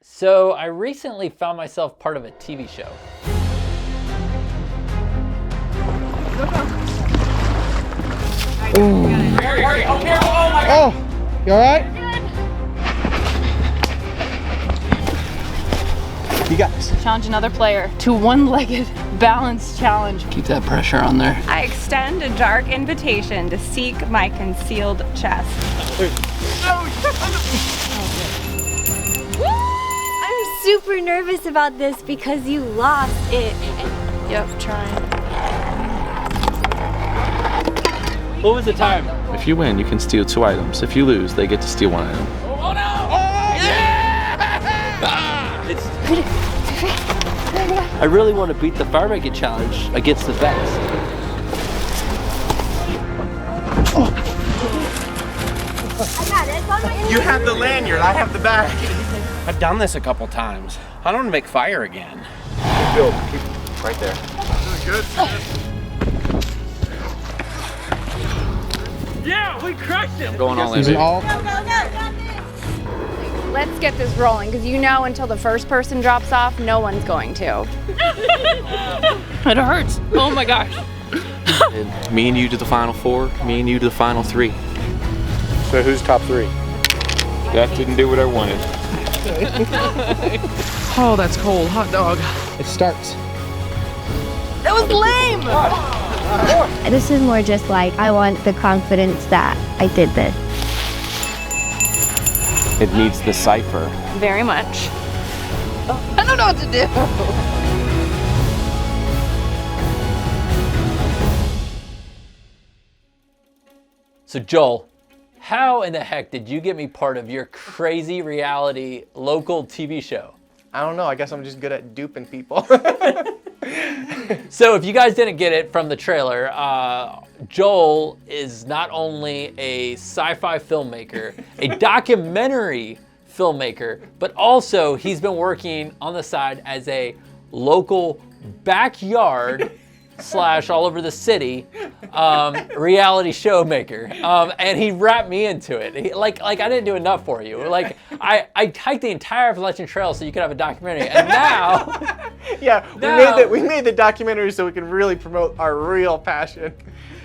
So I recently found myself part of a TV show. Ooh. Hurry, oh my God. Oh, you all right? You got this. Challenge another player to one-legged balance challenge. Keep that pressure on there. I extend a dark invitation to seek my concealed chest. I'm super nervous about this because you lost it. Yep, trying. What was the time? If you win, you can steal 2 items. If you lose, they get to steal 1 item. Oh no! I really want to beat the fire making challenge against the vets. I got it. It's on my You have the lanyard, I have the bag. I've done this a couple times. I don't want to make fire again. Bill, keep right there. Good. Yeah, we crushed him. Going all in. Is it baby. all? Go, got this. Let's get this rolling, because you know until the first person drops off, no one's going to. It hurts. Oh my gosh. And me and you to the final 4, me and you to the final 3. So who's top 3? That didn't do what I wanted. Oh, that's cold. Hot dog. It starts. That was lame! This is more just like, I want the confidence that I did this. It needs the cipher. Very much. I don't know what to do. So Joel, how in the heck did you get me part of your crazy reality local TV show? I don't know, I guess I'm just good at duping people. So if you guys didn't get it from the trailer, Joel is not only a sci-fi filmmaker, a documentary filmmaker, but also he's been working on the side as a local backyard / all over the city reality show maker. And he wrapped me into it. Like I didn't do enough for you. Like I hiked the entire Appalachian Trail so you could have a documentary. And now Yeah, we made the documentary so we could really promote our real passion.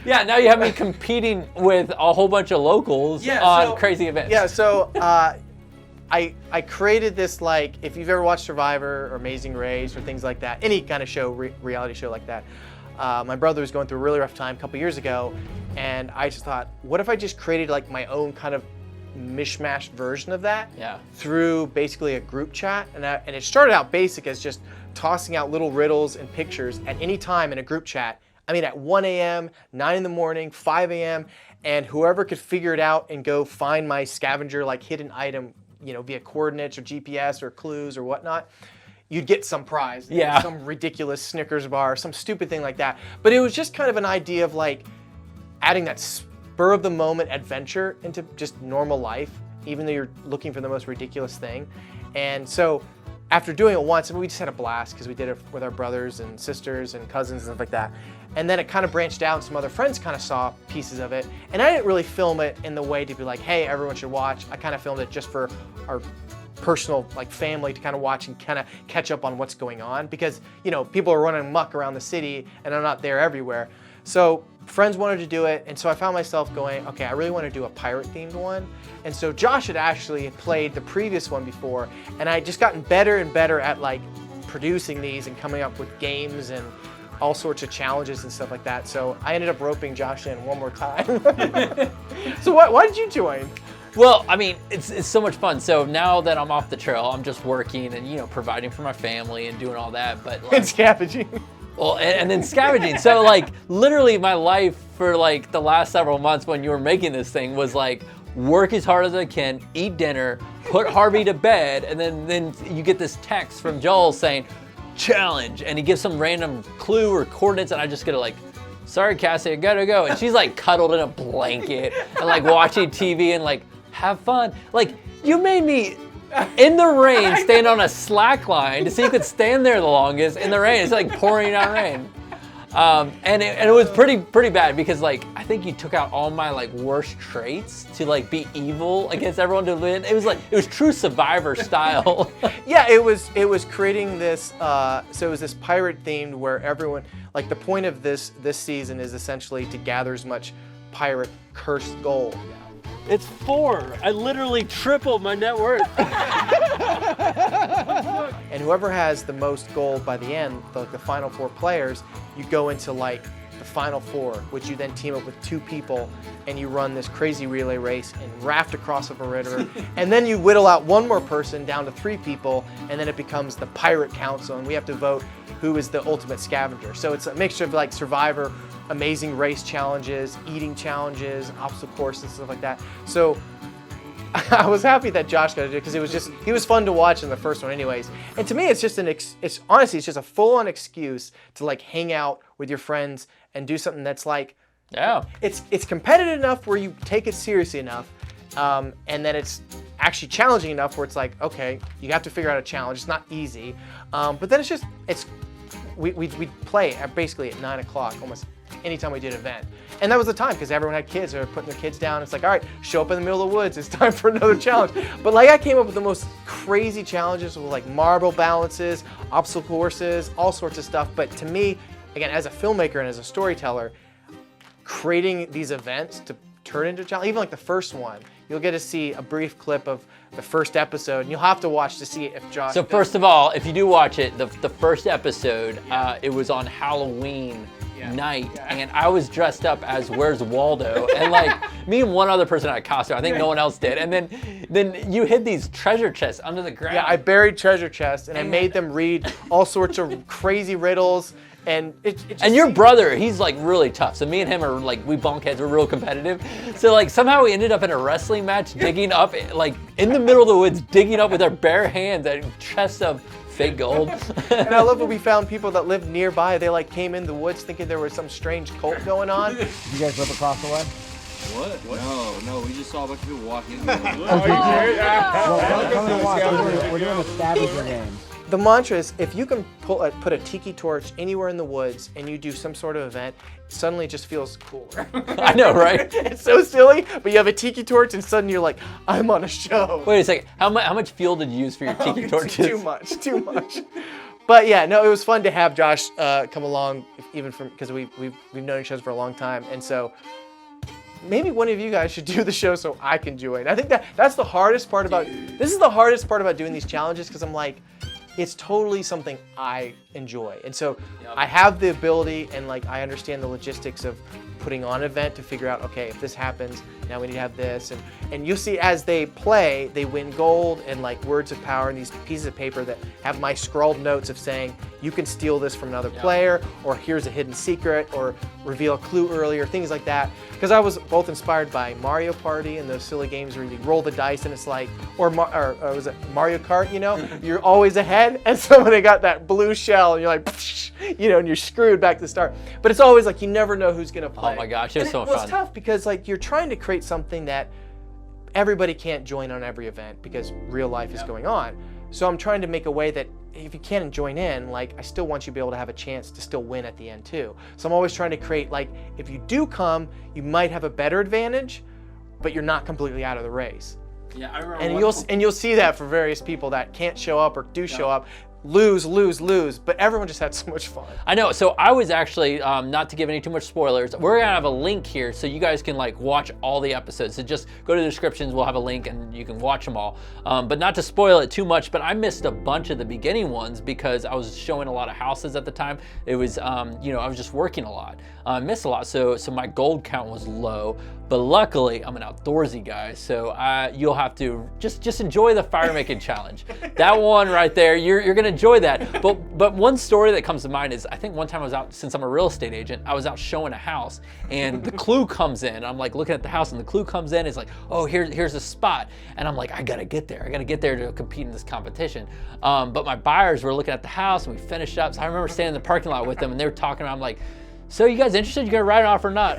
yeah, now you have me competing with a whole bunch of locals on crazy events. Yeah, so I created this, like, if you've ever watched Survivor or Amazing Race or things like that, any kind of show, reality show like that. My brother was going through a really rough time a couple years ago, and I just thought, what if I just created like my own kind of mishmash version of that through basically a group chat, and it started out basic as just tossing out little riddles and pictures at any time in a group chat. I mean, at 1 a.m., 9 in the morning, 5 a.m., and whoever could figure it out and go find my scavenger, like hidden item, you know, via coordinates or GPS or clues or whatnot, you'd get some prize. Yeah. Some ridiculous Snickers bar, some stupid thing like that. But it was just kind of an idea of like adding that spur of the moment adventure into just normal life, even though you're looking for the most ridiculous thing. And so after doing it once, I mean, we just had a blast because we did it with our brothers and sisters and cousins and stuff like that. And then it kind of branched out and some other friends kind of saw pieces of it. And I didn't really film it in the way to be like, hey, everyone should watch. I kind of filmed it just for our personal, like, family to kind of watch and kind of catch up on what's going on, because, you know, people are running muck around the city and I'm not there everywhere. So friends wanted to do it, and so I found myself going, okay, I really want to do a pirate themed one. And so Josh had actually played the previous one before, and I had just gotten better and better at like producing these and coming up with games and all sorts of challenges and stuff like that. So I ended up roping Josh in one more time. So why did you join? Well, I mean, it's so much fun. So now that I'm off the trail, I'm just working and, you know, providing for my family and doing all that. But like, And scavenging. well, and then scavenging. So like literally my life for like the last several months when you were making this thing was like work as hard as I can, eat dinner, put Harvey to bed, and then you get this text from Joel saying, challenge, and he gives some random clue or coordinates, and I just get to like, sorry Cassie, I gotta go. And she's like cuddled in a blanket and like watching TV and like, have fun. Like, you made me in the rain stand on a slack line to see who could stand there the longest in the rain. It's like pouring down rain. And it was pretty bad because like I think you took out all my like worst traits to like be evil against everyone to win. It was true Survivor style. Yeah, it was creating this. So it was this pirate themed where everyone, like the point of this season is essentially to gather as much pirate cursed gold. It's 4. I literally tripled my net worth. And whoever has the most gold by the end, the final 4 players, you go into like the final 4, which you then team up with 2 people and you run this crazy relay race and raft across a river. And then you whittle out 1 more person down to 3 people, and then it becomes the Pirate Council, and we have to vote who is the ultimate scavenger. So it's a mixture of like Survivor, amazing race challenges, eating challenges, obstacle courses, and stuff like that. So I was happy that Josh got to do it because he was fun to watch in the first one anyways. And to me, it's just honestly, it's just a full-on excuse to like hang out with your friends and do something that's like, yeah, it's competitive enough where you take it seriously enough, and then it's actually challenging enough where it's like, okay, you have to figure out a challenge. It's not easy, but then we play basically at 9 o'clock almost anytime we did an event. And that was the time because everyone had kids. They were putting their kids down. It's like, all right, show up in the middle of the woods. It's time for another challenge. But like I came up with the most crazy challenges with like marble balances, obstacle courses, all sorts of stuff. But to me, again, as a filmmaker and as a storyteller, creating these events to turn into challenge, even like the first one, you'll get to see a brief clip of the first episode, and you'll have to watch to see if Josh. So first of all, if you do watch it, the first episode, it was on Halloween night, and I was dressed up as Where's Waldo, and like me and one other person had a costume. I think no one else did. And then you hid these treasure chests under the ground. Yeah, I buried treasure chests, and I made them read all sorts of crazy riddles. And and your brother, he's like really tough. So me and him are like, we bunk heads, we're real competitive. So like somehow we ended up in a wrestling match, digging up, like in the middle of the woods, digging up with our bare hands a chest of fake gold. And I love when we found people that lived nearby. They like came in the woods thinking there was some strange cult going on. Did you guys live across the way? What? No, we just saw a bunch of people walking. Well, come and watch. We're doing a scavenger game. The mantra is, if you can put a tiki torch anywhere in the woods and you do some sort of event, suddenly it just feels cooler. I know, right? It's so silly, but you have a tiki torch and suddenly you're like, I'm on a show. Wait a second, how much fuel did you use for your tiki torches? Too much. But yeah, no, it was fun to have Josh come along, even from because we've known each other for a long time, and so maybe one of you guys should do the show so I can join. I think that's the hardest part about this is the hardest part about doing these challenges, because I'm like, it's totally something I enjoy. And so I have the ability, and like I understand the logistics of putting on an event to figure out, okay, if this happens, now we need to have this. And you'll see as they play, they win gold and like words of power and these pieces of paper that have my scrawled notes of saying, you can steal this from another player, or here's a hidden secret, or reveal a clue earlier, things like that. Because I was both inspired by Mario Party and those silly games where you roll the dice and it's like, or was it Mario Kart, you know? You're always ahead, and so when they got that blue shell and you're like, you know, and you're screwed back to the start. But it's always like, you never know who's gonna play. Oh my gosh, it was so fun. It's tough because like you're trying to create something that everybody can't join on every event because real life is going on. So I'm trying to make a way that if you can't join in, like I still want you to be able to have a chance to still win at the end too. So I'm always trying to create like, if you do come, you might have a better advantage, but you're not completely out of the race. Yeah, I remember. And you'll see that for various people that can't show up or do show up. Lose, but everyone just had so much fun. I know, so I was actually, not to give any too much spoilers, we're gonna have a link here so you guys can like watch all the episodes. So just go to the descriptions, we'll have a link and you can watch them all. But not to spoil it too much, but I missed a bunch of the beginning ones because I was showing a lot of houses at the time. It was, you know, I was just working a lot. I missed a lot, so my gold count was low. But luckily, I'm an outdoorsy guy, so you'll have to just enjoy the fire making challenge. That one right there, you're gonna enjoy that. But one story that comes to mind is, I think one time I was out, since I'm a real estate agent, I was out showing a house, and the clue comes in. I'm like looking at the house, and the clue comes in. It's like, oh, here's a spot, and I'm like, I gotta get there. I gotta get there to compete in this competition. But my buyers were looking at the house, and we finished up. So I remember standing in the parking lot with them, and they were talking. I'm like, so you guys interested? You gonna write it off or not?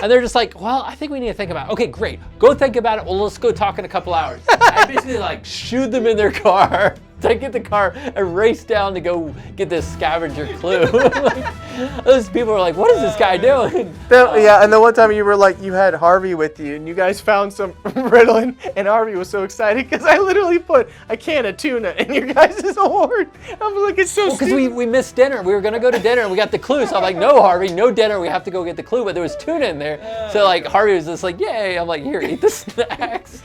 And they're just like, well, I think we need to think about it. Okay, great. Go think about it. Well, let's go talk in a couple hours. I basically like shooed them in their car. I get the car and race down to go get this scavenger clue. Like, those people are like, what is this guy doing? Yeah, and the one time you were like, you had Harvey with you, and you guys found some Ritalin, and Harvey was so excited because I literally put a can of tuna in your guys' award. I was like, it's so because we missed dinner. We were going to go to dinner, and we got the clue. So I'm like, no, Harvey, no dinner. We have to go get the clue. But there was tuna in there. So, like, Harvey was just like, yay. I'm like, here, eat the snacks.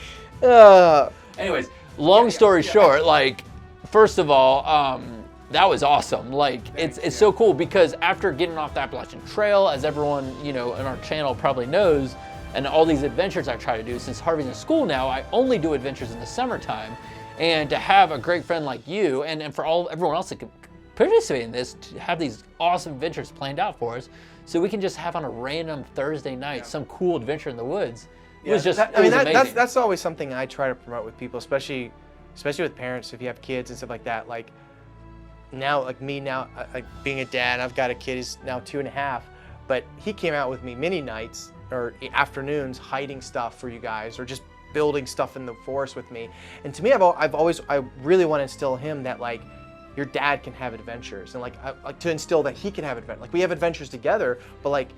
Anyways, long story short, like, first of all, that was awesome. Like, it's so cool because after getting off the Appalachian Trail, as everyone, you know, in our channel probably knows, and all these adventures I try to do, since Harvey's in school now, I only do adventures in the summertime. And to have a great friend like you, and for everyone else that can participate in this, to have these awesome adventures planned out for us, so we can just have on a random Thursday night some cool adventure in the woods. It was just, amazing. That's always something I try to promote with people, especially with parents, if you have kids and stuff like that. Like now, like me now, like being a dad, I've got a kid, he's now 2.5, but he came out with me many nights or afternoons hiding stuff for you guys, or just building stuff in the forest with me. And to me, I really want to instill him that, like, your dad can have adventures, and like to instill that he can have adventures. Like, we have adventures together, but like,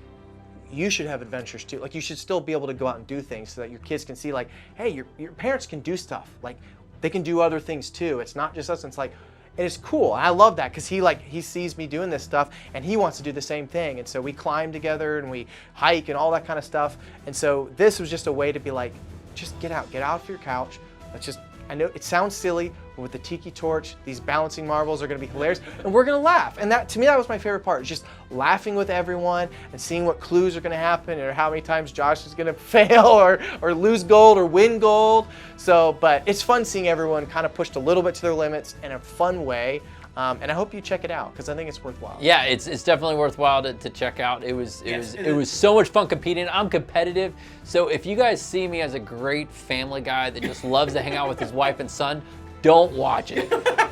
you should have adventures too. Like, you should still be able to go out and do things so that your kids can see, like, hey, your parents can do stuff. Like, they can do other things too. It's not just us. It's like, and it's cool. I love that because he sees me doing this stuff and he wants to do the same thing. And so we climb together and we hike and all that kind of stuff. And so this was just a way to be like, just get out of your couch. Let's just, I know it sounds silly, but with the tiki torch, these balancing marbles are gonna be hilarious, and we're gonna laugh. And that, to me, that was my favorite part, just laughing with everyone and seeing what clues are gonna happen, or how many times Josh is gonna fail or lose gold or win gold. So, but it's fun seeing everyone kind of pushed a little bit to their limits in a fun way. And I hope you check it out because I think it's worthwhile. Yeah, it's definitely worthwhile to check out. It was so much fun competing. I'm competitive, so if you guys see me as a great family guy that just loves to hang out with his wife and son, don't watch it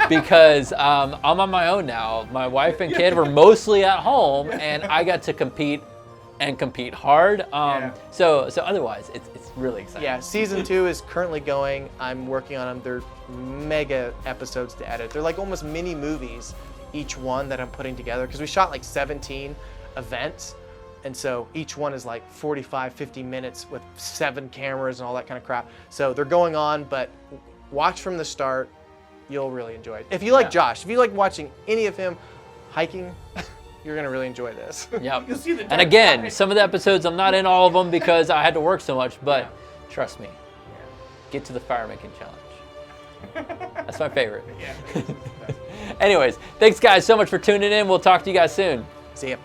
because I'm on my own now. My wife and kid were mostly at home, and I got to compete hard. So otherwise, it's really exciting. Yeah, season 2 is currently going. I'm working on them. They're mega episodes to edit. They're like almost mini movies, each one that I'm putting together, because we shot like 17 events. And so each one is like 45, 50 minutes with 7 cameras and all that kind of crap. So they're going on, but watch from the start. You'll really enjoy it. If you like Josh, if you like watching any of him hiking, you're gonna really enjoy this. Yep. And again, some of the episodes, I'm not in all of them because I had to work so much, but trust me, get to the fire making challenge. That's my favorite. Yeah. Anyways, thanks guys so much for tuning in. We'll talk to you guys soon. See ya.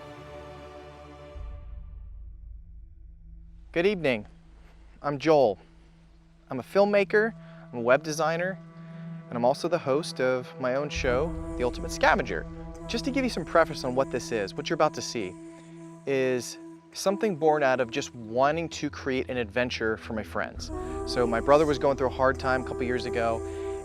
Good evening. I'm Joel. I'm a filmmaker, I'm a web designer, and I'm also the host of my own show, The Ultimate Scavenger. Just to give you some preface on what this is, what you're about to see is something born out of just wanting to create an adventure for my friends. So my brother was going through a hard time a couple years ago,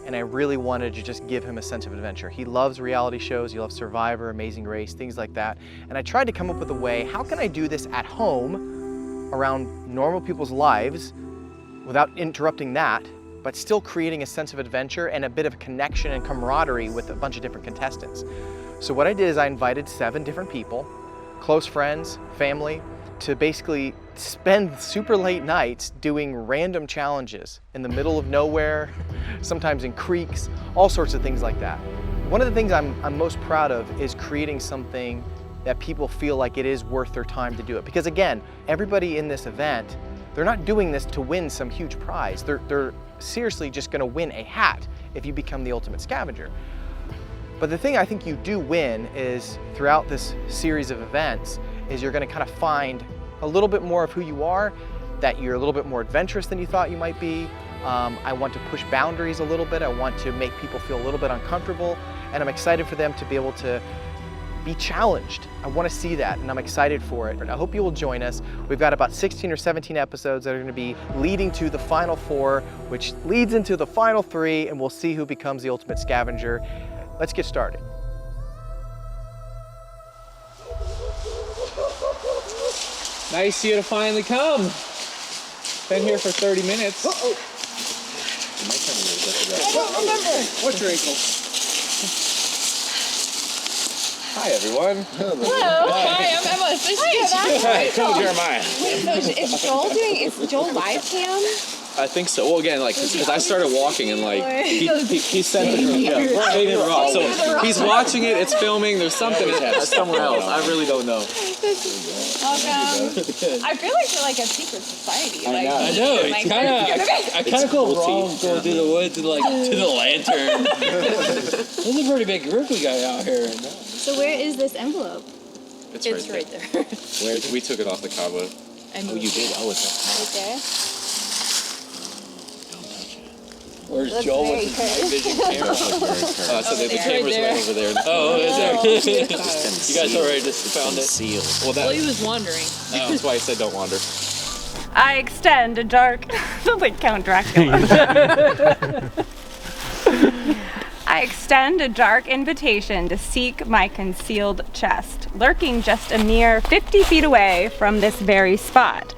and I really wanted to just give him a sense of adventure. He loves reality shows, he loves Survivor, Amazing Race, things like that. And I tried to come up with a way, how can I do this at home around normal people's lives without interrupting that, but still creating a sense of adventure and a bit of a connection and camaraderie with a bunch of different contestants. So what I did is I invited 7 different people, close friends, family, to basically spend super late nights doing random challenges in the middle of nowhere, sometimes in creeks, all sorts of things like that. One of the things I'm most proud of is creating something that people feel like it is worth their time to do it. Because again, everybody in this event, they're not doing this to win some huge prize. They're seriously just gonna win a hat if you become the ultimate scavenger. But the thing I think you do win is throughout this series of events is you're gonna kind of find a little bit more of who you are, that you're a little bit more adventurous than you thought you might be. I want to push boundaries a little bit. I want to make people feel a little bit uncomfortable, and I'm excited for them to be able to be challenged. I want to see that, and I'm excited for it. I hope you will join us. We've got about 16 or 17 episodes that are going to be leading to the final 4, which leads into the final 3, and we'll see who becomes the ultimate scavenger. Let's get started. Nice of you to finally come. Been here for 30 minutes. Remember, What's your ankle? Hi, everyone. Hello. Hi, I'm Emma. It's nice to meet you. Hi, come Jeremiah. Wait, so is Joel live cam? I think so. Well, again, like, because I started walking and like he sent it. So he's watching it. It's filming. There's something somewhere else. I really don't know. Welcome. I feel like we're like a secret society. I know. I kind of feel wrong going through the woods and like to the lantern. This is a pretty big group we got out here. So where is this envelope? It's right there. We took it off the cobweb. Oh, you did? Oh, it's right there. Where's Joel with his night vision camera? So the camera's right over there. Oh, is there? You guys already just found it? Well, he was wandering. that's why I said don't wander. I extend a dark, like Count Dracula. I extend a dark invitation to seek my concealed chest, lurking just a mere 50 feet away from this very spot.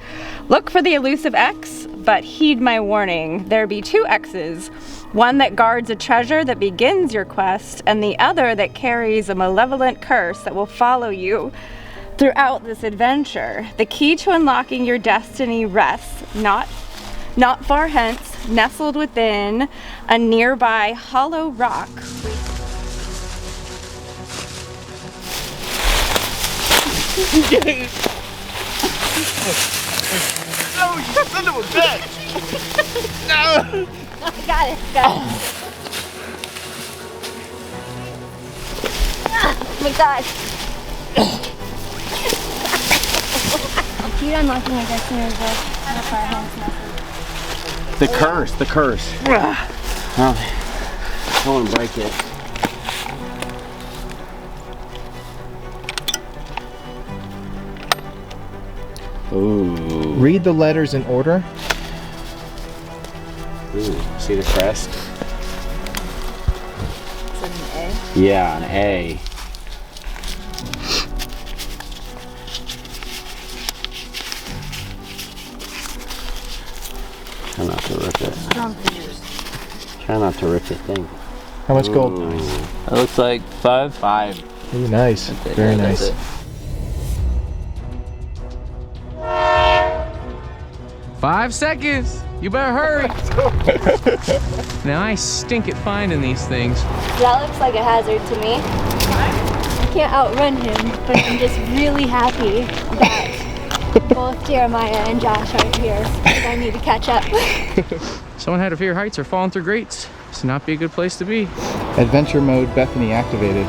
Look for the elusive X, but heed my warning. There be two X's, one that guards a treasure that begins your quest, and the other that carries a malevolent curse that will follow you throughout this adventure. The key to unlocking your destiny rests not far hence, nestled within a nearby hollow rock. No, you son of a bitch! No! I got it. Oh my god. You're unlocking your destiny as well. Not far hence, The curse. Oh, I don't want to break it. Ooh. Read the letters in order. Ooh, see the crest? Is it an A? Yeah, an A. Try not to rip it. Strong fingers. Try not to rip the thing. How much gold? That looks like 5. 5. Ooh, nice. Very nice. 5 seconds. You better hurry. Now I stink at finding these things. That looks like a hazard to me. I can't outrun him, but I'm just really happy that both Jeremiah and Josh are here because I need to catch up. Someone had to fear heights or falling through grates. This would not be a good place to be. Adventure mode Bethany activated.